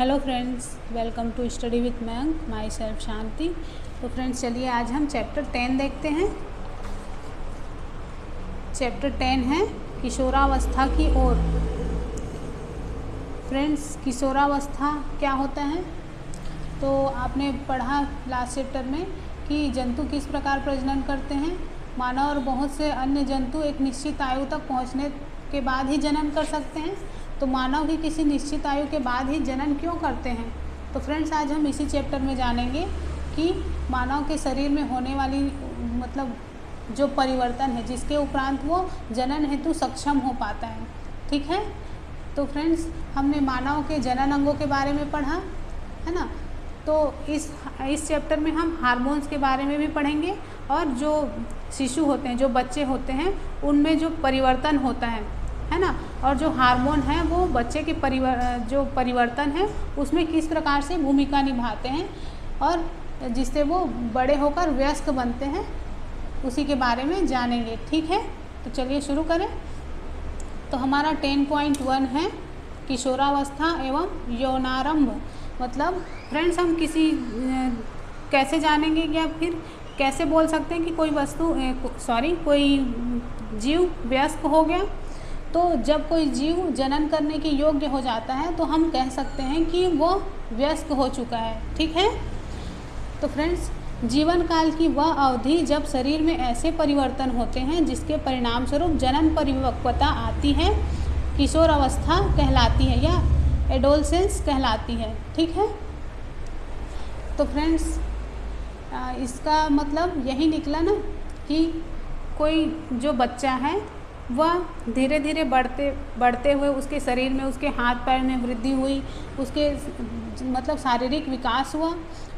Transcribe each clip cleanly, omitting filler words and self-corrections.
Hello friends, welcome to study with Mayank, myself Shanti. तो friends चलिए आज हम चैप्टर 10 देखते हैं। चैप्टर 10 है किशोरावस्था की ओर। फ्रेंड्स, किशोरावस्था क्या होता है? तो आपने पढ़ा लास्ट चैप्टर में कि जंतु किस प्रकार प्रजनन करते हैं। मानव और बहुत से अन्य जंतु एक निश्चित आयु तक पहुंचने के बाद ही जनन कर सकते हैं। तो मानव ही किसी निश्चित आयु के बाद ही जनन क्यों करते हैं? तो फ्रेंड्स आज हम इसी चैप्टर में जानेंगे कि मानव के शरीर में होने वाली मतलब जो परिवर्तन है जिसके उपरांत वो जनन हेतु सक्षम हो पाता है। ठीक है, तो फ्रेंड्स हमने मानव के जनन अंगों के बारे में पढ़ा है ना। तो इस चैप्टर में हम हार्मोन्स के बारे में भी पढ़ेंगे और जो शिशु होते हैं, जो बच्चे होते हैं, उनमें जो परिवर्तन होता है ना, और जो हार्मोन है वो बच्चे के जो परिवर्तन है उसमें किस प्रकार से भूमिका निभाते हैं और जिससे वो बड़े होकर वयस्क बनते हैं, उसी के बारे में जानेंगे। ठीक है, तो चलिए शुरू करें। तो हमारा 10.1 है किशोरावस्था एवं यौनारंभ। मतलब फ्रेंड्स हम कैसे जानेंगे या फिर कैसे बोल सकते हैं कि कोई जीव वयस्क हो गया? तो जब कोई जीव जनन करने के योग्य हो जाता है तो हम कह सकते हैं कि वो वयस्क हो चुका है। ठीक है, तो फ्रेंड्स जीवन काल की वह अवधि जब शरीर में ऐसे परिवर्तन होते हैं जिसके परिणाम स्वरूप जनन परिपक्वता आती है, किशोरावस्था कहलाती है या एडोलसेंस कहलाती है। ठीक है, तो फ्रेंड्स इसका मतलब यही निकला ना कि कोई जो बच्चा है वह धीरे धीरे बढ़ते हुए उसके शरीर में, उसके हाथ पैर में वृद्धि हुई, उसके मतलब शारीरिक विकास हुआ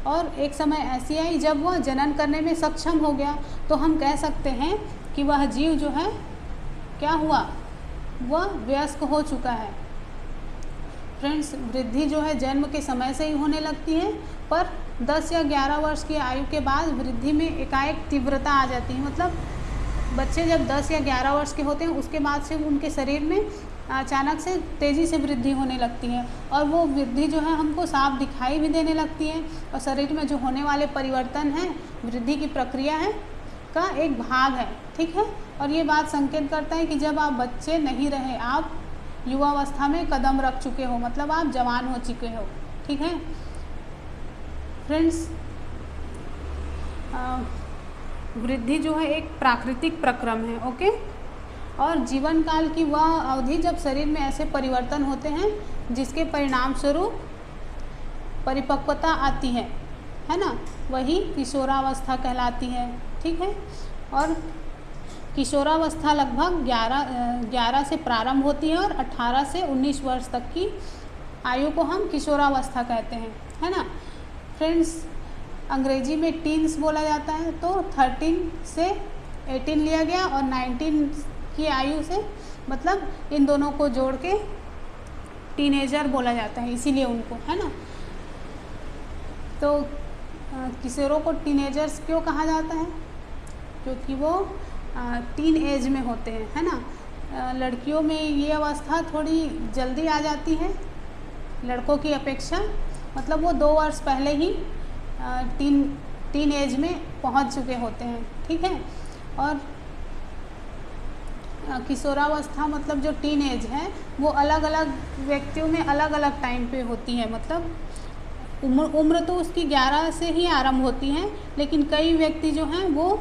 और एक समय ऐसी आई जब वह जनन करने में सक्षम हो गया। तो हम कह सकते हैं कि वह जीव जो है क्या हुआ, वह वयस्क हो चुका है। फ्रेंड्स वृद्धि जो है जन्म के समय से ही होने लगती है, पर 10 या 11 वर्ष की आयु के बाद वृद्धि में एकाएक तीव्रता आ जाती है। मतलब बच्चे जब 10 या 11 वर्ष के होते हैं उसके बाद से उनके शरीर में अचानक से तेज़ी से वृद्धि होने लगती है और वो वृद्धि जो है हमको साफ दिखाई भी देने लगती है और शरीर में जो होने वाले परिवर्तन हैं वृद्धि की प्रक्रिया है का एक भाग है। ठीक है, और ये बात संकेत करता है कि जब आप बच्चे नहीं रहे, आप युवावस्था में कदम रख चुके हो, मतलब आप जवान हो चुके हो। ठीक है फ्रेंड्स, वृद्धि जो है एक प्राकृतिक प्रक्रम है। ओके, और जीवन काल की वह अवधि जब शरीर में ऐसे परिवर्तन होते हैं जिसके परिणाम स्वरूप परिपक्वता आती है ना, वही किशोरावस्था कहलाती है। ठीक है, और किशोरावस्था लगभग 11 से प्रारंभ होती है और 18 से 19 वर्ष तक की आयु को हम किशोरावस्था कहते हैं, है ना। फ्रेंड्स अंग्रेजी में टीन्स बोला जाता है, तो 13 से 18 लिया गया और 19 की आयु से मतलब इन दोनों को जोड़ के टीनेजर बोला जाता है, इसीलिए उनको, है ना। तो किशोरों को टीनेजर्स क्यों कहा जाता है? क्योंकि वो टीन एज में होते हैं, है ना। लड़कियों में ये अवस्था थोड़ी जल्दी आ जाती है लड़कों की अपेक्षा, मतलब वो 2 वर्ष पहले ही टीन एज में पहुंच चुके होते हैं। ठीक है, और किशोरावस्था मतलब जो टीन एज है वो अलग अलग व्यक्तियों में अलग अलग टाइम पे होती है। मतलब उम्र तो उसकी 11 से ही आरंभ होती है, लेकिन कई व्यक्ति जो हैं वो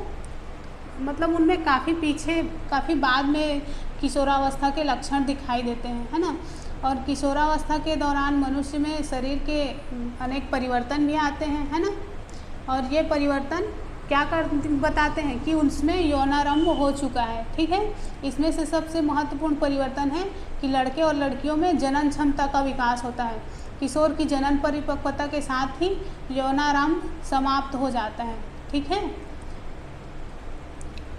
मतलब उनमें काफ़ी बाद में किशोरावस्था के लक्षण दिखाई देते हैं, है ना। और किशोरावस्था के दौरान मनुष्य में शरीर के अनेक परिवर्तन भी आते हैं, है ना। और ये परिवर्तन क्या बताते हैं कि उसमें यौनारंभ हो चुका है। ठीक है, इसमें से सबसे महत्वपूर्ण परिवर्तन है कि लड़के और लड़कियों में जनन क्षमता का विकास होता है। किशोर की जनन परिपक्वता के साथ ही यौनारंभ समाप्त हो जाता है। ठीक है,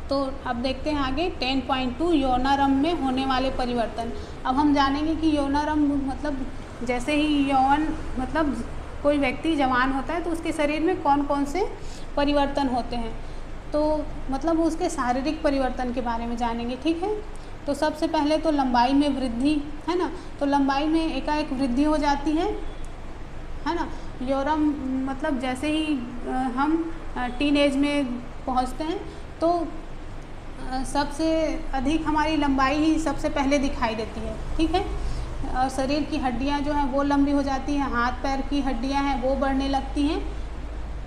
तो अब देखते हैं आगे 10.2 यौनारंभ में होने वाले परिवर्तन। अब हम जानेंगे कि यौनारंभ मतलब जैसे ही यौवन मतलब कोई व्यक्ति जवान होता है तो उसके शरीर में कौन कौन से परिवर्तन होते हैं, तो मतलब उसके शारीरिक परिवर्तन के बारे में जानेंगे। ठीक है, तो सबसे पहले तो लंबाई में वृद्धि, है ना। तो लंबाई में एकाएक वृद्धि हो जाती है है ना। यूरम मतलब जैसे ही हम टीन एज में पहुंचते हैं तो सबसे अधिक हमारी लंबाई ही सबसे पहले दिखाई देती है, ठीक है। और शरीर की हड्डियां जो हैं वो लंबी हो जाती हैं, हाथ पैर की हड्डियां हैं वो बढ़ने लगती हैं,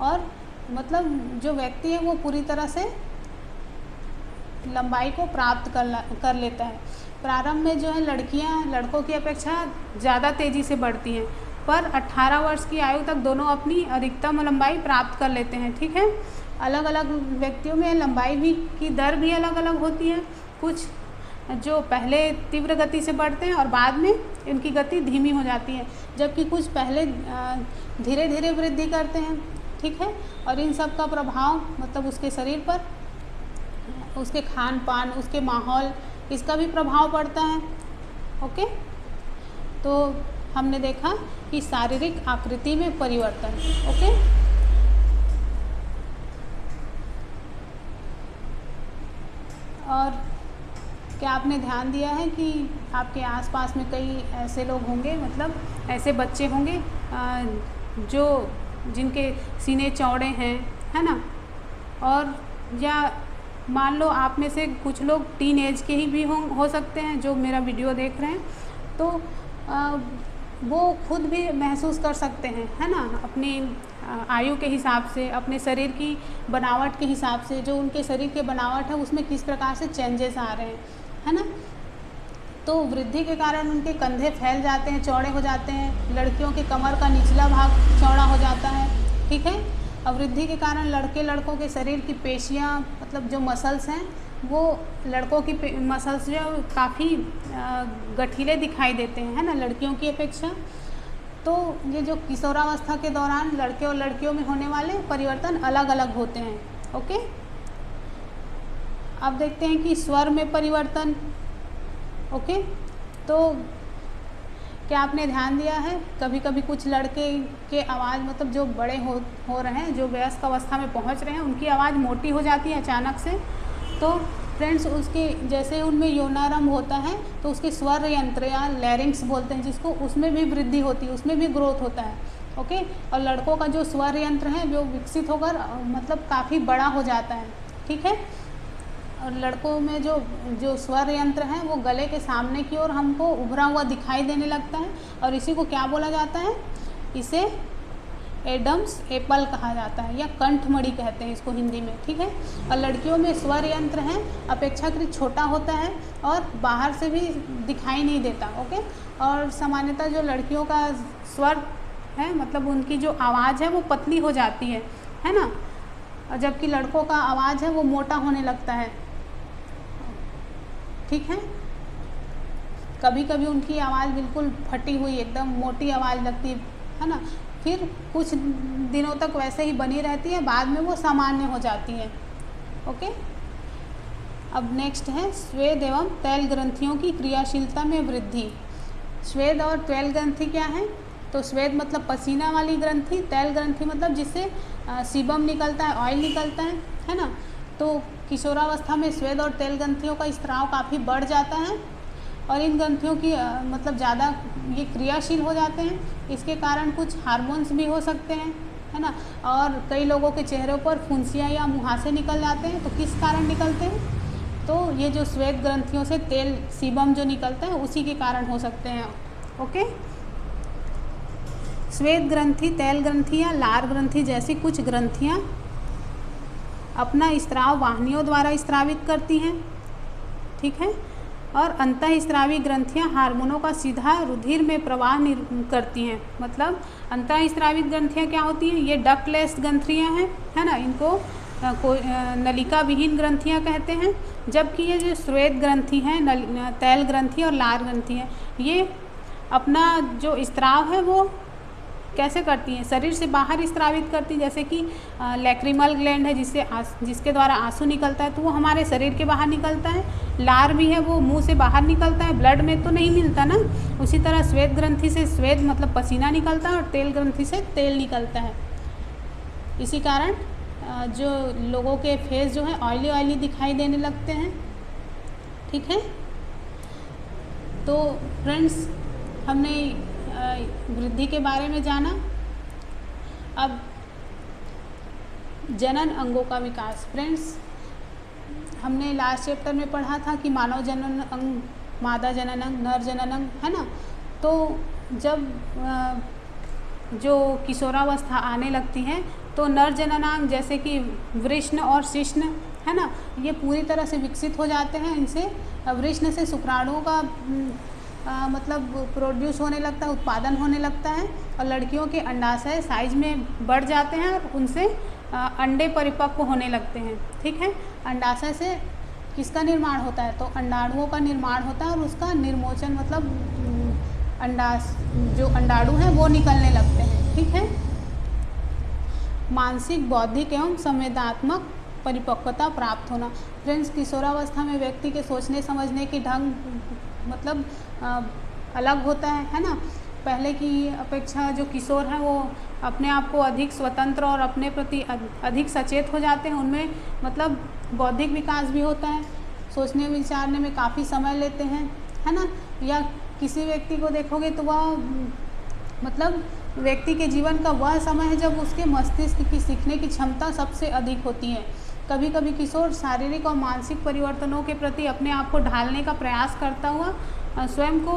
और मतलब जो व्यक्ति है वो पूरी तरह से लंबाई को प्राप्त कर लेता है। प्रारंभ में जो है लड़कियां लड़कों की अपेक्षा ज़्यादा तेज़ी से बढ़ती हैं, पर 18 वर्ष की आयु तक दोनों अपनी अधिकतम लंबाई प्राप्त कर लेते हैं, ठीक है। अलग अलग व्यक्तियों में लंबाई भी की दर भी अलग अलग होती है। कुछ जो पहले तीव्र गति से बढ़ते हैं और बाद में इनकी गति धीमी हो जाती है, जबकि कुछ पहले धीरे धीरे वृद्धि करते हैं, ठीक है। और इन सब का प्रभाव मतलब उसके शरीर पर, उसके खान पान, उसके माहौल, इसका भी प्रभाव पड़ता है, ओके। तो हमने देखा कि शारीरिक आकृति में परिवर्तन, ओके। और क्या आपने ध्यान दिया है कि आपके आसपास में कई ऐसे लोग होंगे, मतलब ऐसे बच्चे होंगे जो जिनके सीने चौड़े हैं, है ना। और या मान लो आप में से कुछ लोग टीन एज के ही भी हो सकते हैं जो मेरा वीडियो देख रहे हैं, तो वो खुद भी महसूस कर सकते हैं, है ना, अपनी आयु के हिसाब से, अपने शरीर की बनावट के हिसाब से, जो उनके शरीर की बनावट है उसमें किस प्रकार से चेंजेस आ रहे हैं, है ना। तो वृद्धि के कारण उनके कंधे फैल जाते हैं, चौड़े हो जाते हैं, लड़कियों के कमर का निचला भाग चौड़ा हो जाता है, ठीक है। और वृद्धि के कारण लड़कों के शरीर की पेशियाँ, मतलब जो मसल्स हैं वो लड़कों की मसल्स जो काफ़ी गठीले दिखाई देते हैं, है ना, लड़कियों की अपेक्षा। तो ये जो किशोरावस्था के दौरान लड़के और लड़कियों में होने वाले परिवर्तन अलग अलग होते हैं, ओके। अब देखते हैं कि स्वर में परिवर्तन, ओके। तो क्या आपने ध्यान दिया है कभी कभी कुछ लड़के के आवाज़, मतलब जो बड़े हो रहे हैं, जो वयस्क अवस्था में पहुंच रहे हैं, उनकी आवाज़ मोटी हो जाती है अचानक से। तो फ्रेंड्स उसके जैसे उनमें योनारंभ होता है तो उसके स्वर यंत्र या लैरिंग्स बोलते हैं जिसको, उसमें भी वृद्धि होती है, उसमें भी ग्रोथ होता है, ओके। और लड़कों का जो स्वर यंत्र है वो विकसित होकर मतलब काफ़ी बड़ा हो जाता है, ठीक है। और लड़कों में जो स्वर यंत्र है वो गले के सामने की ओर हमको उभरा हुआ दिखाई देने लगता है, और इसी को क्या बोला जाता है, इसे एडम्स एप्पल कहा जाता है, या कंठमणि कहते हैं इसको हिंदी में, ठीक है। और लड़कियों में स्वर यंत्र है अपेक्षाकृत छोटा होता है और बाहर से भी दिखाई नहीं देता, ओके। और सामान्यतः जो लड़कियों का स्वर है, मतलब उनकी जो आवाज़ है वो पतली हो जाती है ना, और जबकि लड़कों का आवाज़ है वो मोटा होने लगता है, ठीक है। कभी कभी उनकी आवाज़ बिल्कुल फटी हुई एकदम मोटी आवाज़ लगती है ना, फिर कुछ दिनों तक वैसे ही बनी रहती है, बाद में वो सामान्य हो जाती है, ओके। अब नेक्स्ट है स्वेद एवं तैल ग्रंथियों की क्रियाशीलता में वृद्धि। स्वेद और तैल ग्रंथि क्या है, तो स्वेद मतलब पसीना वाली ग्रंथि, तैल ग्रंथि मतलब जिससे सीबम निकलता है, ऑयल निकलता है ना। तो किशोरावस्था में स्वेद और तैल ग्रंथियों का स्त्राव काफ़ी बढ़ जाता है, और इन ग्रंथियों की मतलब ज़्यादा ये क्रियाशील हो जाते हैं। इसके कारण कुछ हार्मोन्स भी हो सकते हैं, है ना। और कई लोगों के चेहरों पर फुंसियाँ या मुहासे निकल जाते हैं। तो किस कारण निकलते हैं, तो ये जो स्वेद ग्रंथियों से तेल सीबम जो निकलता है उसी के कारण हो सकते हैं, ओके। स्वेद ग्रंथि, तैल ग्रंथि या लार ग्रंथि जैसी कुछ ग्रंथियाँ अपना स्त्राव वाहिनियों द्वारा स्त्रावित करती हैं, ठीक है। और अंतःस्रावी ग्रंथियां हार्मोनों का सीधा रुधिर में प्रवाह करती हैं। मतलब अंतःस्रावित ग्रंथियां क्या होती हैं, ये डक्टलेस ग्रंथियां हैं, है ना, इनको नलिका विहीन ग्रंथियां कहते हैं। जबकि ये जो स्वेद ग्रंथि हैं, तैल ग्रंथि और लार ग्रंथि हैं, ये अपना जो स्त्राव है वो कैसे करती हैं, शरीर से बाहर स्त्रावित करती हैं। जैसे कि लैक्रिमल ग्लैंड है जिसके द्वारा आंसू निकलता है, तो वो हमारे शरीर के बाहर निकलता है। लार भी है, वो मुंह से बाहर निकलता है, ब्लड में तो नहीं मिलता ना। उसी तरह स्वेद ग्रंथि से स्वेद मतलब पसीना निकलता है, और तेल ग्रंथि से तेल निकलता है। इसी कारण जो लोगों के फेस जो है ऑयली दिखाई देने लगते हैं, ठीक है। तो फ्रेंड्स, हमने वृद्धि के बारे में जाना, अब जनन अंगों का विकास। फ्रेंड्स, हमने लास्ट चैप्टर में पढ़ा था कि मानव जनन अंग, मादा जनन अंग, नर जनन अंग, है ना। तो जब जो किशोरावस्था आने लगती है तो नर जननांग जैसे कि वृषण और शिश्न, है ना, ये पूरी तरह से विकसित हो जाते हैं। इनसे वृषण से शुक्राणुओं का मतलब प्रोड्यूस होने लगता है, उत्पादन होने लगता है, और लड़कियों के अंडाशय साइज में बढ़ जाते हैं और उनसे अंडे परिपक्व होने लगते हैं। ठीक है, अंडाशय से किसका निर्माण होता है? तो अंडाणुओं का निर्माण होता है और उसका निर्मोचन मतलब जो अंडाणु हैं वो निकलने लगते हैं। ठीक है, मानसिक, बौद्धिक एवं संवेदनात्मक परिपक्वता प्राप्त होना। फ्रेंड्स, किशोरावस्था में व्यक्ति के सोचने समझने की ढंग मतलब अलग होता है ना। पहले की अपेक्षा जो किशोर हैं वो अपने आप को अधिक स्वतंत्र और अपने प्रति अधिक सचेत हो जाते हैं। उनमें मतलब बौद्धिक विकास भी होता है, सोचने विचारने में काफ़ी समय लेते हैं, है ना। या किसी व्यक्ति को देखोगे तो वह मतलब व्यक्ति के जीवन का वह समय है जब उसके मस्तिष्क की सीखने की क्षमता सबसे अधिक होती है। कभी कभी किशोर शारीरिक और मानसिक परिवर्तनों के प्रति अपने आप को ढालने का प्रयास करता हुआ स्वयं को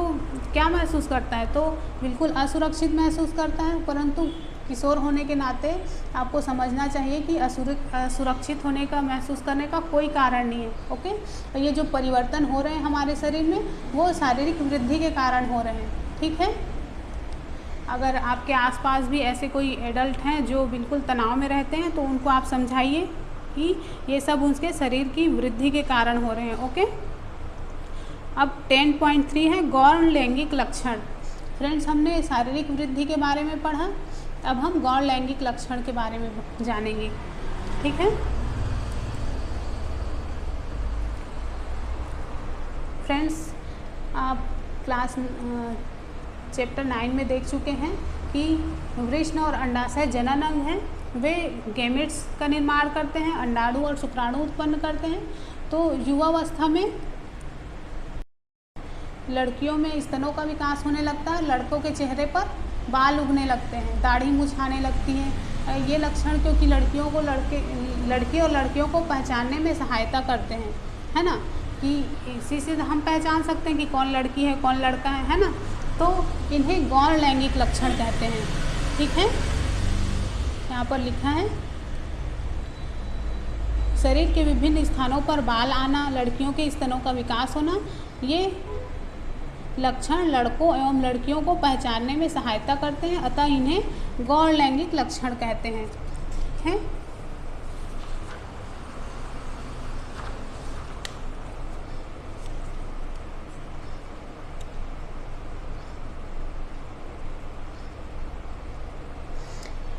क्या महसूस करता है? तो बिल्कुल असुरक्षित महसूस करता है। परंतु किशोर होने के नाते आपको समझना चाहिए कि असुरक्षित होने का महसूस करने का कोई कारण नहीं है। ओके, तो ये जो परिवर्तन हो रहे हैं हमारे शरीर में वो शारीरिक वृद्धि के कारण हो रहे हैं। ठीक है, अगर आपके आसपास भी ऐसे कोई एडल्ट हैं जो बिल्कुल तनाव में रहते हैं तो उनको आप समझाइए कि ये सब उनके शरीर की वृद्धि के कारण हो रहे हैं। ओके, अब 10.3 है गौण लैंगिक लक्षण। फ्रेंड्स, हमने शारीरिक वृद्धि के बारे में पढ़ा, अब हम गौण लैंगिक लक्षण के बारे में जानेंगे। ठीक है फ्रेंड्स, आप क्लास चैप्टर 9 में देख चुके हैं कि वृषण और अंडाशय जनन अंग हैं, वे गैमेट्स का निर्माण करते हैं, अंडाणु और शुक्राणु उत्पन्न करते हैं। तो युवावस्था में लड़कियों में स्तनों का विकास होने लगता है, लड़कों के चेहरे पर बाल उगने लगते हैं, दाढ़ी मुछाने लगती है। ये लक्षण क्योंकि लड़के और लड़कियों को पहचानने में सहायता करते हैं, है ना, कि इसी से हम पहचान सकते हैं कि कौन लड़की है कौन लड़का है ना। तो इन्हें गौण लैंगिक लक्षण कहते हैं। ठीक है, यहाँ पर लिखा है शरीर के विभिन्न स्थानों पर बाल आना, लड़कियों के स्तनों का विकास होना, ये लक्षण लड़कों एवं लड़कियों को पहचानने में सहायता करते हैं, अतः इन्हें गौण लैंगिक लक्षण कहते हैं। ठीक है,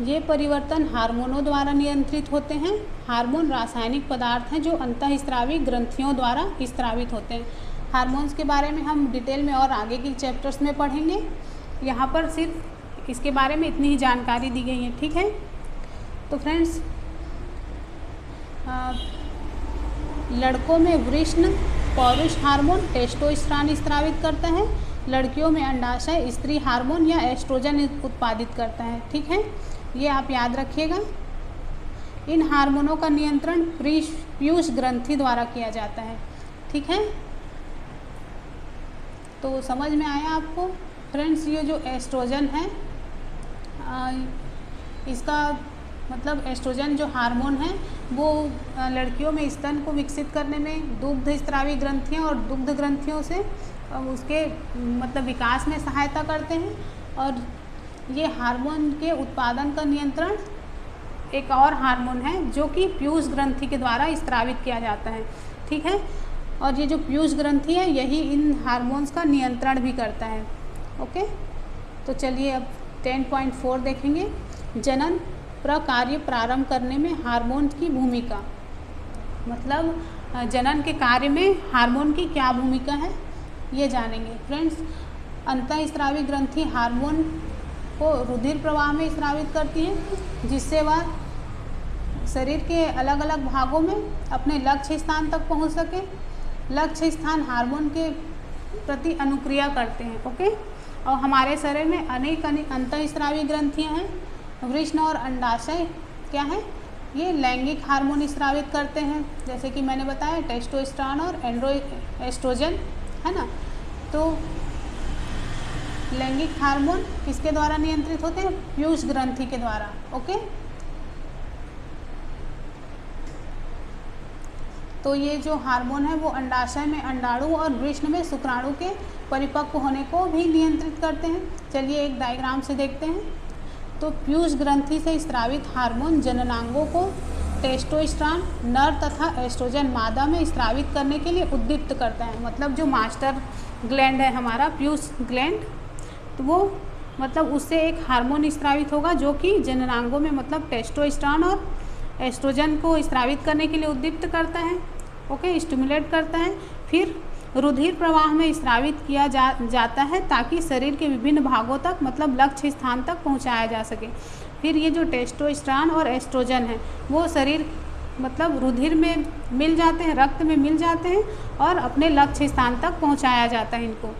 ये परिवर्तन हार्मोनों द्वारा नियंत्रित होते हैं। हार्मोन रासायनिक पदार्थ हैं जो अंतःस्रावी ग्रंथियों द्वारा स्रावित होते हैं। हार्मोन्स के बारे में हम डिटेल में और आगे की चैप्टर्स में पढ़ेंगे, यहाँ पर सिर्फ इसके बारे में इतनी ही जानकारी दी गई है। ठीक है, तो फ्रेंड्स, लड़कों में वृषण पौरुष हार्मोन टेस्टोस्टेरोन स्रावित करता है, लड़कियों में अंडाशय स्त्री हार्मोन या एस्ट्रोजन उत्पादित करता है। ठीक है, ये आप याद रखिएगा। इन हार्मोनों का नियंत्रण पीयूष ग्रंथि द्वारा किया जाता है। ठीक है, तो समझ में आया आपको? फ्रेंड्स, ये जो एस्ट्रोजन है इसका मतलब एस्ट्रोजन जो हार्मोन है वो लड़कियों में स्तन को विकसित करने में, दुग्ध स्रावी ग्रंथियाँ और दुग्ध ग्रंथियों से उसके मतलब विकास में सहायता करते हैं। और ये हार्मोन के उत्पादन का नियंत्रण एक और हार्मोन है जो कि पीयूष ग्रंथि के द्वारा स्रावित किया जाता है। ठीक है, और ये जो पीयूष ग्रंथि है यही इन हार्मोन्स का नियंत्रण भी करता है। ओके, तो चलिए अब 10.4 देखेंगे, जनन प्रकार्य प्रारंभ करने में हार्मोन की भूमिका। मतलब जनन के कार्य में हार्मोन की क्या भूमिका है ये जानेंगे। फ्रेंड्स, अंतःस्रावी ग्रंथि हार्मोन को रुधिर प्रवाह में स्रावित करती है जिससे वह शरीर के अलग अलग भागों में अपने लक्ष्य स्थान तक पहुंच सके। लक्ष्य स्थान हार्मोन के प्रति अनुक्रिया करते हैं। ओके, और हमारे शरीर में अनेक अंतःस्रावी ग्रंथियां हैं वृषण और अंडाशय क्या है, ये लैंगिक हार्मोन स्रावित करते हैं, जैसे कि मैंने बताया टेस्टोस्टेरोन और एस्ट्रोजन, है ना। तो लैंगिक हार्मोन किसके द्वारा नियंत्रित होते हैं, पीयूष ग्रंथि के द्वारा। ओके, तो ये जो हार्मोन है वो अंडाशय में अंडाणु और वृषण में शुक्राणु के परिपक्व होने को भी नियंत्रित करते हैं। चलिए एक डायग्राम से देखते हैं। तो पीयूष ग्रंथि से स्रावित हार्मोन जननांगों को टेस्टोस्टेरोन नर तथा एस्ट्रोजन मादा में स्रावित करने के लिए उद्दीप्त करता है। मतलब जो मास्टर ग्लैंड है हमारा पीयूष ग्लैंड, तो वो मतलब उससे एक हार्मोन स्रावित होगा जो कि जननांगों में मतलब टेस्टोस्टेरोन और एस्ट्रोजन को स्रावित करने के लिए उद्दीप्त करता है। ओके, स्टिमुलेट करता है। फिर रुधिर प्रवाह में स्रावित किया जाता है ताकि शरीर के विभिन्न भागों तक मतलब लक्ष्य स्थान तक पहुंचाया जा सके। फिर ये जो टेस्टोस्टेरोन और एस्ट्रोजन है वो शरीर मतलब रुधिर में मिल जाते हैं, रक्त में मिल जाते हैं और अपने लक्ष्य स्थान तक पहुंचाया जाता है इनको।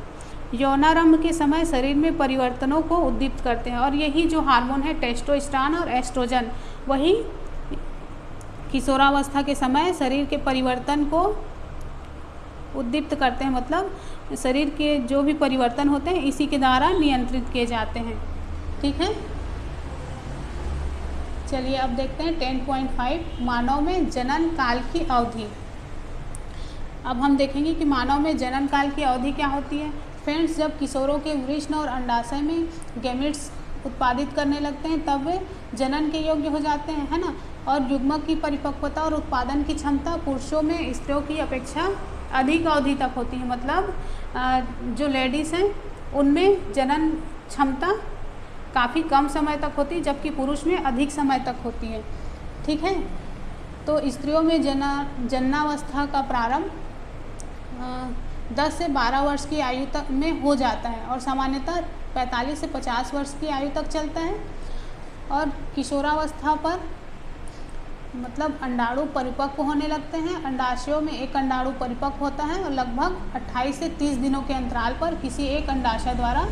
यौनारंभ के समय शरीर में परिवर्तनों को उद्दीप्त करते हैं और यही जो हार्मोन है टेस्टोस्टेरोन और एस्ट्रोजन वही किशोरावस्था के समय शरीर के परिवर्तन को उद्दीप्त करते हैं। मतलब शरीर के जो भी परिवर्तन होते हैं इसी के द्वारा नियंत्रित किए जाते हैं। ठीक है, चलिए अब देखते हैं 10.5 मानव में जनन काल की अवधि। अब हम देखेंगे कि मानव में जनन काल की अवधि क्या होती है। फ्रेंड्स, जब किशोरों के वृषण और अंडाशय में गैमेट्स उत्पादित करने लगते हैं तब वे जनन के योग्य हो जाते हैं, है ना। और युग्मक की परिपक्वता और उत्पादन की क्षमता पुरुषों में स्त्रियों की अपेक्षा अधिक अवधि तक होती है। मतलब जो लेडीज़ हैं उनमें जनन क्षमता काफ़ी कम समय तक होती है जबकि पुरुष में अधिक समय तक होती है। ठीक है, तो स्त्रियों में जन्नावस्था का प्रारंभ 10 से 12 वर्ष की आयु तक में हो जाता है और सामान्यतः 45 से 50 वर्ष की आयु तक चलता है। और किशोरावस्था पर मतलब अंडाणु परिपक्व होने लगते हैं। अंडाशयों में एक अंडाणु परिपक्व होता है और लगभग 28 से 30 दिनों के अंतराल पर किसी एक अंडाशय द्वारा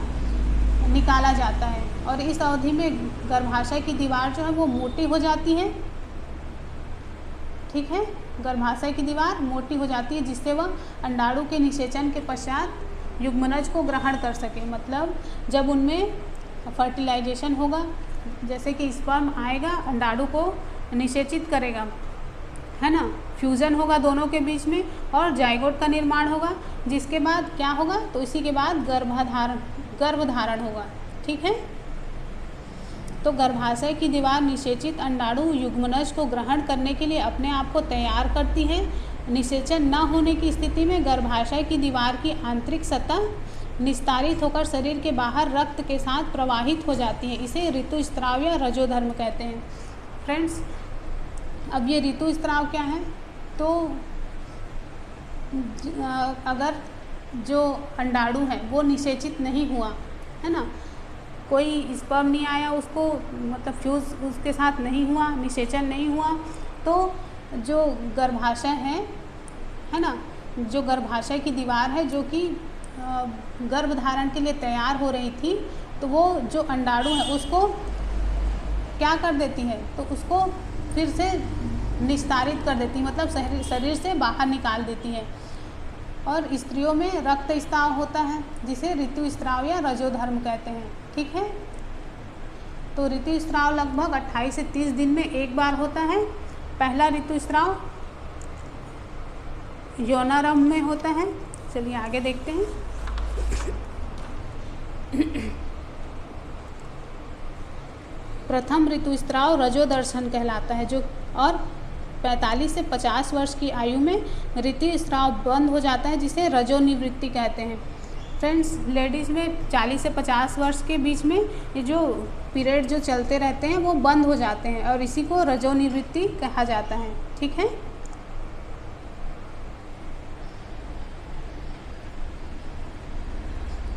निकाला जाता है और इस अवधि में गर्भाशय की दीवार जो है वो मोटी हो जाती है। ठीक है, गर्भाशय की दीवार मोटी हो जाती है जिससे वह अंडाणु के निषेचन के पश्चात युग्मनज को ग्रहण कर सके। मतलब जब उनमें फर्टिलाइजेशन होगा, जैसे कि स्पर्म आएगा अंडाणु को निषेचित करेगा, है ना, फ्यूज़न होगा दोनों के बीच में और जाइगोट का निर्माण होगा, जिसके बाद क्या होगा, तो इसी के बाद गर्भधारण होगा। ठीक है, तो गर्भाशय की दीवार निषेचित अंडाणु युग्मनज को ग्रहण करने के लिए अपने आप को तैयार करती है। निषेचन न होने की स्थिति में गर्भाशय की दीवार की आंतरिक सतह निस्तारित होकर शरीर के बाहर रक्त के साथ प्रवाहित हो जाती है। इसे ऋतुस्राव या रजोधर्म कहते हैं। फ्रेंड्स, अब ये ऋतुस्राव क्या है, तो अगर जो अंडाणु है वो निषेचित नहीं हुआ, है ना, कोई स्पर्म नहीं आया उसको, मतलब फ्यूज़ उसके साथ नहीं हुआ, निषेचन नहीं हुआ, तो जो गर्भाशय है ना, जो गर्भाशय की दीवार है जो कि गर्भधारण के लिए तैयार हो रही थी, तो वो जो अंडाणु है उसको क्या कर देती है, तो उसको फिर से निस्तारित कर देती है, मतलब शरीर से बाहर निकाल देती है। और स्त्रियों में रक्तस्राव होता है जिसे ऋतुस्राव या रजोधर्म कहते हैं। ठीक है, तो ऋतुस्राव लगभग 28 से 30 दिन में एक बार होता है। पहला ऋतुस्राव यौनारंभ में होता है। चलिए आगे देखते हैं। प्रथम ऋतुस्राव रजोदर्शन कहलाता है, जो और 45 से 50 वर्ष की आयु में ऋतुस्राव बंद हो जाता है जिसे रजोनिवृत्ति कहते हैं। फ्रेंड्स, लेडीज़ में 40 से 50 वर्ष के बीच में ये जो पीरियड जो चलते रहते हैं वो बंद हो जाते हैं और इसी को रजोनिवृत्ति कहा जाता है। ठीक है,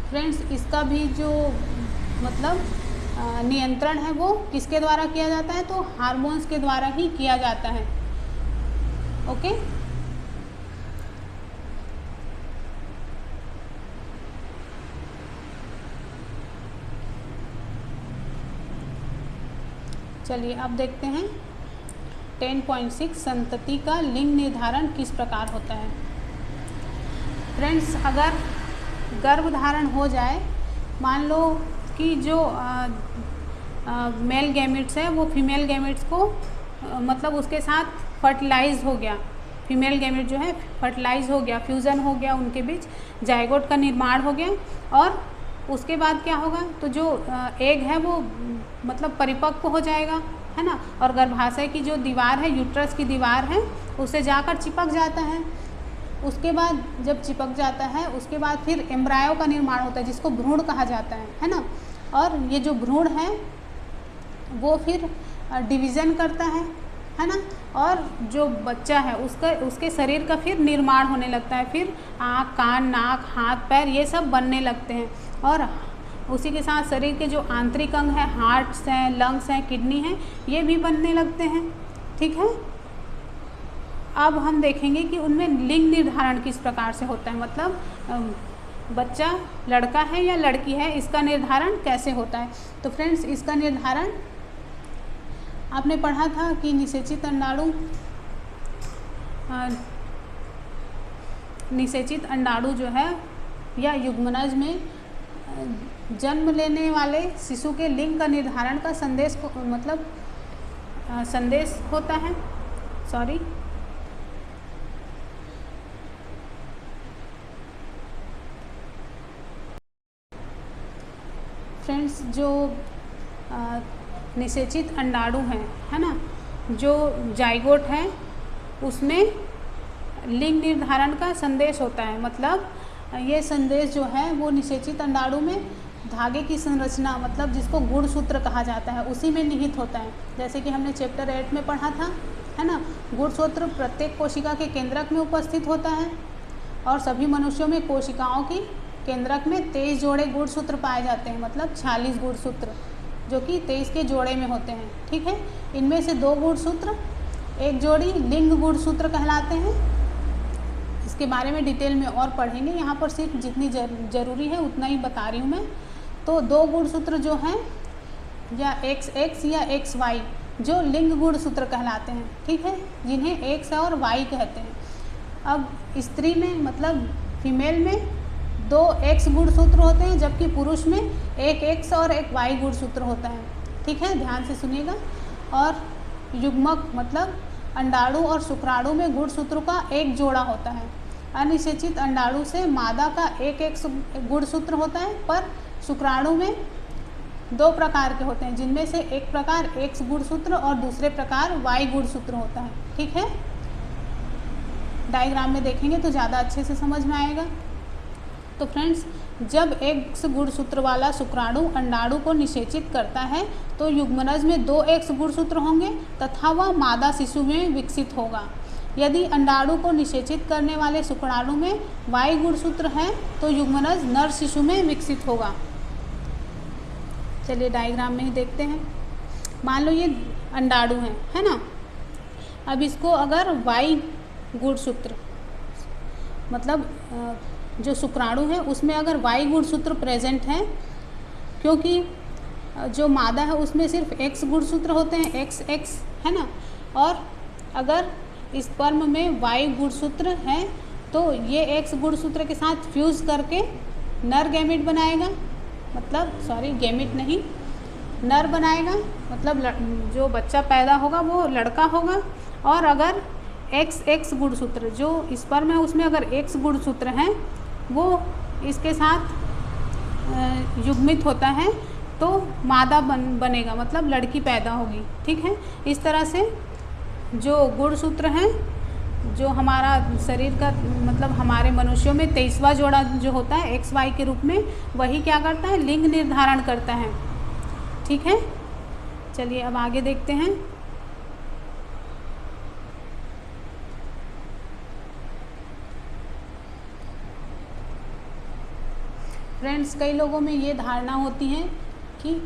फ्रेंड्स, इसका भी जो मतलब नियंत्रण है वो किसके द्वारा किया जाता है, तो हार्मोन्स के द्वारा ही किया जाता है। ओके, चलिए अब देखते हैं 10.6 संतति का लिंग निर्धारण किस प्रकार होता है। फ्रेंड्स, अगर गर्भधारण हो जाए, मान लो कि जो मेल गैमेट्स है वो फीमेल गैमेट्स को मतलब उसके साथ फर्टिलाइज हो गया, फीमेल गैमेट जो है फर्टिलाइज हो गया, फ्यूज़न हो गया, उनके बीच जाइगोट का निर्माण हो गया, और उसके बाद क्या होगा, तो जो एग है वो मतलब परिपक्व हो जाएगा, है ना, और गर्भाशय की जो दीवार है, यूट्रस की दीवार है, उससे जाकर चिपक जाता है। उसके बाद जब चिपक जाता है उसके बाद फिर एम्ब्रायो का निर्माण होता है, जिसको भ्रूण कहा जाता है ना, और ये जो भ्रूण है वो फिर डिवीज़न करता है ना, और जो बच्चा है उसके शरीर का फिर निर्माण होने लगता है, फिर आँख, कान, नाक, हाथ, पैर ये सब बनने लगते हैं, और उसी के साथ शरीर के जो आंतरिक अंग हैं, हार्ट्स हैं, लंग्स हैं, किडनी हैं, ये भी बनने लगते हैं। ठीक है, अब हम देखेंगे कि उनमें लिंग निर्धारण किस प्रकार से होता है, मतलब बच्चा लड़का है या लड़की है, इसका निर्धारण कैसे होता है। तो फ्रेंड्स, इसका निर्धारण आपने पढ़ा था कि निषेचित अंडाणु जो है या युग्मनज में जन्म लेने वाले शिशु के लिंग का निर्धारण का संदेश होता है। फ्रेंड्स, जो निषेचित अंडाणु है ना, जो जाइगोट है, उसमें लिंग निर्धारण का संदेश होता है। मतलब ये संदेश जो है वो निषेचित अंडाणु में धागे की संरचना, मतलब जिसको गुणसूत्र कहा जाता है, उसी में निहित होता है। जैसे कि हमने चैप्टर 8 में पढ़ा था, है ना, गुणसूत्र प्रत्येक कोशिका के केंद्रक में उपस्थित होता है, और सभी मनुष्यों में कोशिकाओं की केंद्रक में 23 जोड़े गुणसूत्र पाए जाते हैं, मतलब 46 गुणसूत्र, जो कि 23 के जोड़े में होते हैं। ठीक है, इनमें से 2 गुणसूत्र, एक जोड़ी लिंग गुणसूत्र कहलाते हैं। इसके बारे में डिटेल में और पढ़ेंगे, यहाँ पर सिर्फ जितनी ज़रूरी है उतना ही बता रही हूँ मैं। तो 2 गुणसूत्र जो हैं, या XX या XY, जो लिंग गुणसूत्र कहलाते हैं। ठीक है, जिन्हें X और Y कहते हैं। अब स्त्री में, मतलब फीमेल में 2 X गुणसूत्र होते हैं, जबकि पुरुष में एक X और एक Y गुणसूत्र होता है। ठीक है, ध्यान से सुनिएगा। और युग्मक मतलब अंडाणु और शुक्राणु में गुणसूत्रों का एक जोड़ा होता है। अनिषेचित अंडाणु से मादा का एक X गुणसूत्र होता है, पर शुक्राणु में 2 प्रकार के होते हैं, जिनमें से एक प्रकार X गुणसूत्र और दूसरे प्रकार Y गुणसूत्र होता है। ठीक है, डायग्राम में देखेंगे तो ज़्यादा अच्छे से समझ में आएगा। तो फ्रेंड्स, जब X गुणसूत्र वाला शुक्राणु अंडाणु को निषेचित करता है तो युग्मनज में 2 X गुणसूत्र होंगे तथा वह मादा शिशु में विकसित होगा। यदि अंडाणु को निषेचित करने वाले शुक्राणु में Y गुणसूत्र है तो युग्मनज नर शिशु में विकसित होगा। चलिए डायग्राम में ही देखते हैं। मान लो ये अंडाणु है ना। अब इसको अगर Y गुणसूत्र, मतलब जो शुक्राणु है उसमें अगर Y गुणसूत्र प्रेजेंट है, क्योंकि जो मादा है उसमें सिर्फ X गुणसूत्र होते हैं, XX, है ना, और अगर स्पर्म में Y गुणसूत्र है तो ये X गुणसूत्र के साथ फ्यूज़ करके नर गैमेट बनाएगा, मतलब गैमेट नहीं, नर बनाएगा, मतलब जो बच्चा पैदा होगा वो लड़का होगा। और अगर XX गुणसूत्र, जो स्पर्म है उसमें अगर X गुणसूत्र हैं, वो इसके साथ युग्मित होता है तो मादा बनेगा, मतलब लड़की पैदा होगी। ठीक है, इस तरह से जो गुणसूत्र हैं, जो हमारा शरीर का, मतलब हमारे मनुष्यों में 23वां जोड़ा जो होता है XY के रूप में, वही क्या करता है, लिंग निर्धारण करता है। ठीक है, चलिए अब आगे देखते हैं। फ्रेंड्स, कई लोगों में ये धारणा होती है कि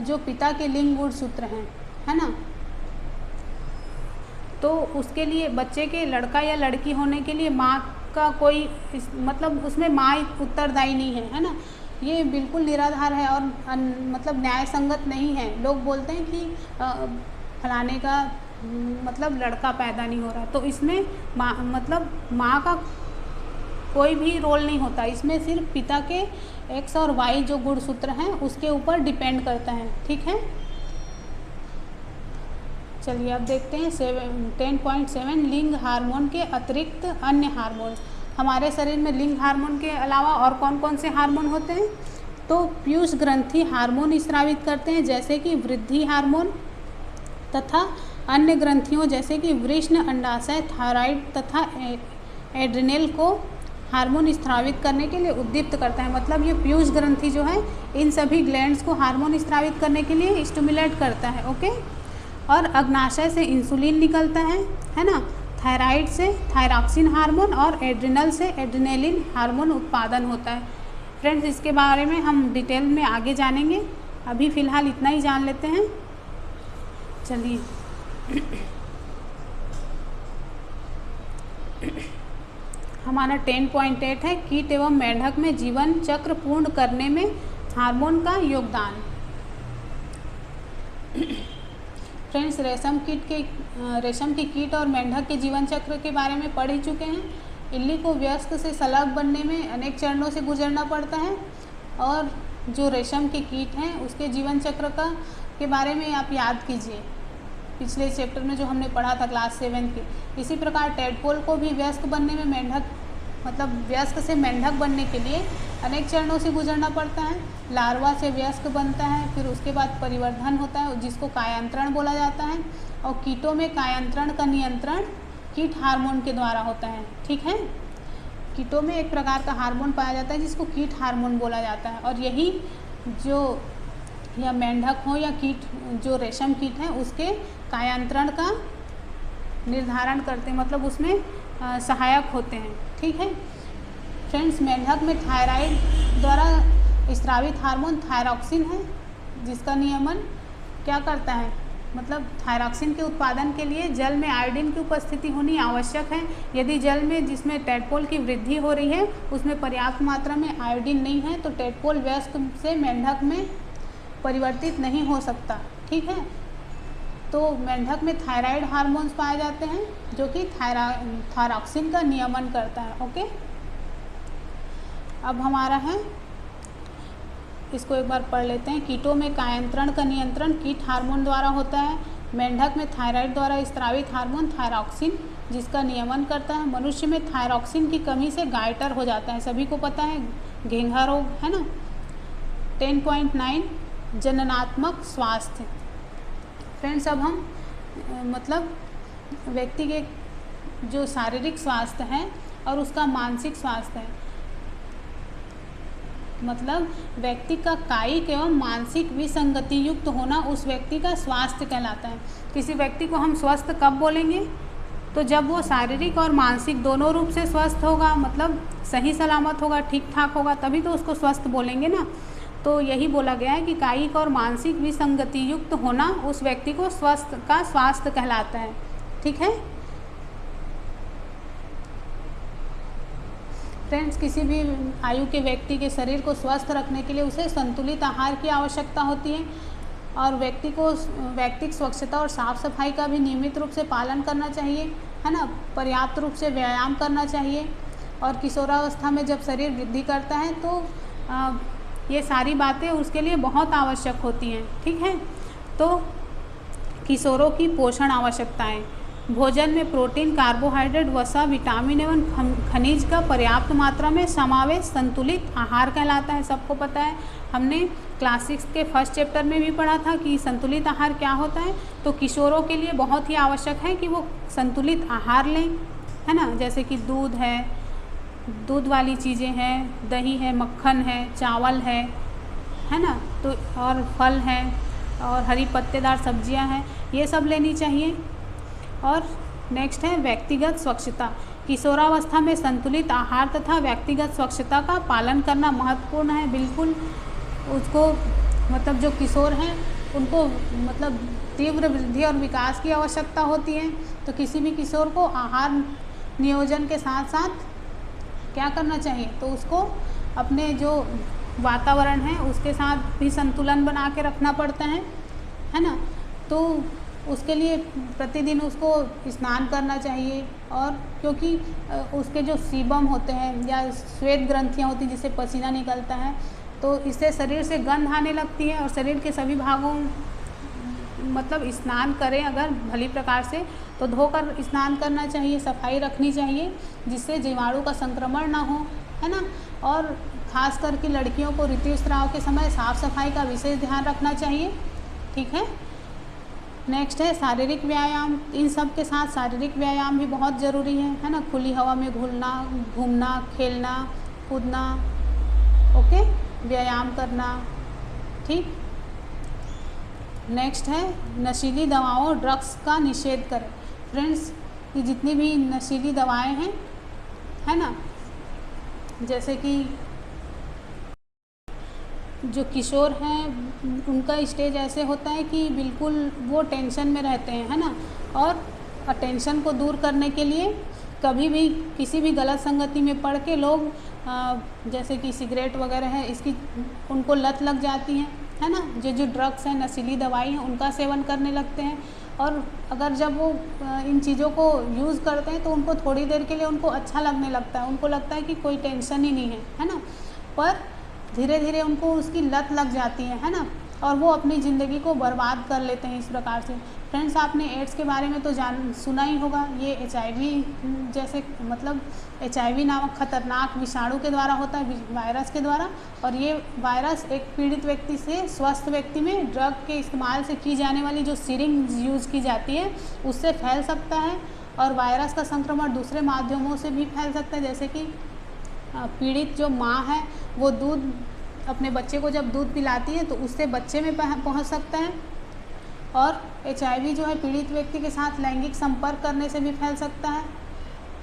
जो पिता के लिंग गुणसूत्र हैं, है ना, तो उसके लिए बच्चे के लड़का या लड़की होने के लिए माँ का कोई मतलब उसमें माँ उत्तरदायी नहीं है ना। ये बिल्कुल निराधार है और मतलब न्याय संगत नहीं है। लोग बोलते हैं कि फलाने का मतलब लड़का पैदा नहीं हो रहा, तो इसमें माँ का कोई भी रोल नहीं होता, इसमें सिर्फ पिता के एक्स और वाई जो गुणसूत्र हैं उसके ऊपर डिपेंड करता है। ठीक है, चलिए अब देखते हैं 10.7 लिंग हार्मोन के अतिरिक्त अन्य हार्मोन। हमारे शरीर में लिंग हार्मोन के अलावा और कौन कौन से हार्मोन होते हैं? तो पीयूष ग्रंथि हार्मोन स्रावित करते हैं जैसे कि वृद्धि हार्मोन, तथा अन्य ग्रंथियों जैसे कि वृषण, अंडाशय, थायराइड तथा एड्रिनल को हार्मोन स्रावित करने के लिए उद्दीप्त करता है। मतलब ये पीयूष ग्रंथि जो है इन सभी ग्लैंड्स को हार्मोन स्रावित करने के लिए स्टिमुलेट करता है। ओके, और अग्नाशय से इंसुलिन निकलता है ना, थायराइड से थायरॉक्सिन हार्मोन और एड्रिनल से एड्रिनलिन हार्मोन उत्पादन होता है। फ्रेंड्स, इसके बारे में हम डिटेल में आगे जानेंगे, अभी फ़िलहाल इतना ही जान लेते हैं। चलिए हमारा 10.8 है कीट एवं मेंढक में जीवन चक्र पूर्ण करने में हार्मोन का योगदान। फ्रेंड्स, रेशम के कीट और मेंढक के जीवन चक्र के बारे में पढ़ ही चुके हैं। इल्ली को वयस्क से शलभ बनने में अनेक चरणों से गुजरना पड़ता है, और जो रेशम के कीट हैं उसके जीवन चक्र के बारे में आप याद कीजिए, पिछले चैप्टर में जो हमने पढ़ा था क्लास 7 के। इसी प्रकार टेडपोल को भी वयस्क बनने में वयस्क से मेंढक बनने के लिए अनेक चरणों से गुजरना पड़ता है। लार्वा से वयस्क बनता है, फिर उसके बाद परिवर्धन होता है जिसको कायांतरण बोला जाता है, और कीटों में कायांतरण का नियंत्रण कीट हार्मोन के द्वारा होता है। ठीक है, कीटों में एक प्रकार का हार्मोन पाया जाता है जिसको कीट हार्मोन बोला जाता है, और यही जो या मेंढक हो या कीट जो रेशम कीट है उसके कायांतरण का निर्धारण करते हैं, मतलब उसमें सहायक होते हैं। ठीक है फ्रेंड्स, मेंढक में थायराइड द्वारा स्रावित हार्मोन थायरॉक्सिन है जिसका नियमन क्या करता है, मतलब थायरॉक्सिन के उत्पादन के लिए जल में आयोडीन की उपस्थिति होनी आवश्यक है। यदि जल में जिसमें टेडपोल की वृद्धि हो रही है उसमें पर्याप्त मात्रा में आयोडीन नहीं है तो टेडपोल वयस्क से मेंढक में परिवर्तित नहीं हो सकता। ठीक है, तो मेंढक में थायराइड हार्मोन्स पाए जाते हैं जो कि थायरॉक्सिन का नियमन करता है। ओके, अब हमारा है, इसको एक बार पढ़ लेते हैं। कीटों में कायांतरण का नियंत्रण कीट हार्मोन द्वारा होता है। मेंढक में थायराइड द्वारा स्रावित हार्मोन थायरॉक्सिन जिसका नियमन करता है। मनुष्य में थायरॉक्सिन की कमी से गायटर हो जाता है, सभी को पता है, घेंघा रोग है ना। 10.9 जननात्मक स्वास्थ्य। फ्रेंड्स, अब हम मतलब व्यक्ति के जो शारीरिक स्वास्थ्य है और उसका मानसिक स्वास्थ्य है, मतलब व्यक्ति का कायिक एवं मानसिक विसंगति युक्त होना उस व्यक्ति का स्वास्थ्य कहलाता है। किसी व्यक्ति को हम स्वस्थ कब बोलेंगे, तो जब वो शारीरिक और मानसिक दोनों रूप से स्वस्थ होगा, मतलब सही सलामत होगा, ठीक ठाक होगा, तभी तो उसको स्वस्थ बोलेंगे ना। तो यही बोला गया है कि कायिक और मानसिक विसंगति युक्त होना उस व्यक्ति को स्वस्थ का स्वास्थ्य कहलाता है। ठीक है फ्रेंड्स, किसी भी आयु के व्यक्ति के शरीर को स्वस्थ रखने के लिए उसे संतुलित आहार की आवश्यकता होती है, और व्यक्ति को व्यक्तिगत स्वच्छता और साफ सफाई का भी नियमित रूप से पालन करना चाहिए, है ना। पर्याप्त रूप से व्यायाम करना चाहिए, और किशोरावस्था में जब शरीर वृद्धि करता है तो ये सारी बातें उसके लिए बहुत आवश्यक होती हैं। ठीक है, तो किशोरों की पोषण आवश्यकताएं। भोजन में प्रोटीन, कार्बोहाइड्रेट, वसा, विटामिन एवं खनिज का पर्याप्त मात्रा में समावेश संतुलित आहार कहलाता है। सबको पता है, हमने क्लास 6 के फर्स्ट चैप्टर में भी पढ़ा था कि संतुलित आहार क्या होता है। तो किशोरों के लिए बहुत ही आवश्यक है कि वो संतुलित आहार लें, है ना। जैसे कि दूध है, दूध वाली चीज़ें हैं, दही है, मक्खन है, चावल है ना, तो और फल है और हरी पत्तेदार सब्जियां हैं, ये सब लेनी चाहिए। और नेक्स्ट है व्यक्तिगत स्वच्छता। किशोरावस्था में संतुलित आहार तथा व्यक्तिगत स्वच्छता का पालन करना महत्वपूर्ण है। बिल्कुल उसको मतलब जो किशोर हैं उनको मतलब तीव्र वृद्धि और विकास की आवश्यकता होती है। तो किसी भी किशोर को आहार नियोजन के साथ साथ क्या करना चाहिए, तो उसको अपने जो वातावरण है उसके साथ भी संतुलन बना के रखना पड़ता है ना। तो उसके लिए प्रतिदिन उसको स्नान करना चाहिए, और क्योंकि उसके जो सीबम होते हैं या श्वेत ग्रंथियाँ होती हैं जिससे पसीना निकलता है, तो इससे शरीर से गंध आने लगती है और शरीर के सभी भागों मतलब स्नान करें अगर भली प्रकार से तो धोकर स्नान करना चाहिए, सफाई रखनी चाहिए जिससे जीवाणु का संक्रमण ना हो, है ना। और ख़ास करके लड़कियों को ऋतुस्राव के समय साफ़ सफाई का विशेष ध्यान रखना चाहिए, ठीक है। नेक्स्ट है शारीरिक व्यायाम। इन सब के साथ शारीरिक व्यायाम भी बहुत ज़रूरी है ना। खुली हवा में घूमना, खेलना, कूदना, ओके, व्यायाम करना, ठीक। नेक्स्ट है नशीली दवाओं ड्रग्स का निषेध करें। फ्रेंड्स, ये जितनी भी नशीली दवाएं हैं, है ना, जैसे कि जो किशोर हैं उनका स्टेज ऐसे होता है कि बिल्कुल वो टेंशन में रहते हैं, है ना, और टेंशन को दूर करने के लिए कभी भी किसी भी गलत संगति में पड़ के लोग जैसे कि सिगरेट वगैरह है इसकी उनको लत लग जाती है ना। जो ड्रग्स हैं, नशीली दवाई हैं, उनका सेवन करने लगते हैं, और अगर जब वो इन चीज़ों को यूज़ करते हैं तो उनको थोड़ी देर के लिए उनको अच्छा लगने लगता है, उनको लगता है कि कोई टेंशन ही नहीं है ना, पर धीरे धीरे उनको उसकी लत लग जाती है ना, और वो अपनी ज़िंदगी को बर्बाद कर लेते हैं इस प्रकार से। फ्रेंड्स, आपने एड्स के बारे में तो सुना ही होगा। ये HIV जैसे मतलब HIV नामक खतरनाक विषाणु के द्वारा होता है, वायरस के द्वारा, और ये वायरस एक पीड़ित व्यक्ति से स्वस्थ व्यक्ति में ड्रग के इस्तेमाल से की जाने वाली जो सिरिंज यूज़ की जाती है उससे फैल सकता है, और वायरस का संक्रमण दूसरे माध्यमों से भी फैल सकता है, जैसे कि पीड़ित जो माँ है वो दूध अपने बच्चे को जब दूध पिलाती है तो उससे बच्चे में पहुंच सकता है, और HIV जो है पीड़ित व्यक्ति के साथ लैंगिक संपर्क करने से भी फैल सकता है,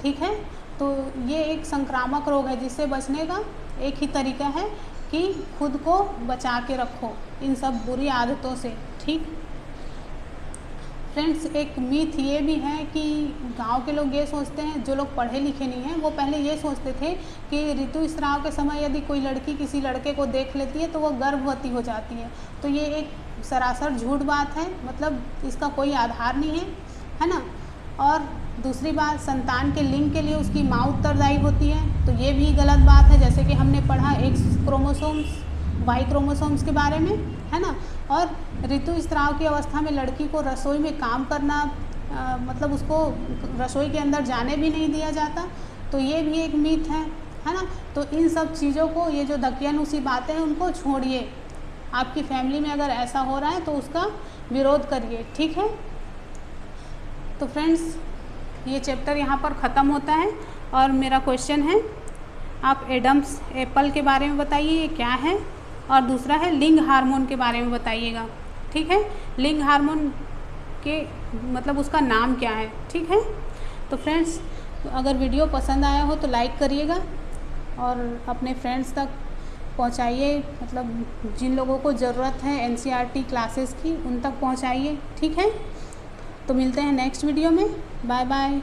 ठीक है। तो ये एक संक्रामक रोग है जिससे बचने का एक ही तरीका है कि खुद को बचा के रखो इन सब बुरी आदतों से, ठीक। फ्रेंड्स, एक मीथ ये भी है कि गांव के लोग ये सोचते हैं, जो लोग पढ़े लिखे नहीं हैं वो पहले ये सोचते थे कि ऋतुस्राव के समय यदि कोई लड़की किसी लड़के को देख लेती है तो वो गर्भवती हो जाती है। तो ये एक सरासर झूठ बात है, मतलब इसका कोई आधार नहीं है ना। और दूसरी बात, संतान के लिंग के लिए उसकी माँ उत्तरदायी होती है, तो ये भी गलत बात है। जैसे कि हमने पढ़ा X क्रोमोसोम्स, Y क्रोमोसोम्स के बारे में, है ना। और ऋतुस्राव की अवस्था में लड़की को रसोई में काम करना मतलब उसको रसोई के अंदर जाने भी नहीं दिया जाता, तो ये भी एक मीथ है ना। तो इन सब चीज़ों को, ये जो दकियानुसी बातें हैं उनको छोड़िए। आपकी फैमिली में अगर ऐसा हो रहा है तो उसका विरोध करिए, ठीक है। तो फ्रेंड्स, ये चैप्टर यहाँ पर ख़त्म होता है, और मेरा क्वेश्चन है, आप एडम्स एप्पल के बारे में बताइए ये क्या है, और दूसरा है लिंग हार्मोन के बारे में बताइएगा, ठीक है। लिंग हार्मोन के मतलब उसका नाम क्या है, ठीक है। तो फ्रेंड्स, अगर वीडियो पसंद आया हो तो लाइक करिएगा और अपने फ्रेंड्स तक पहुंचाइए, मतलब जिन लोगों को ज़रूरत है NCERT क्लासेस की उन तक पहुंचाइए, ठीक है। तो मिलते हैं नेक्स्ट वीडियो में। Bye bye.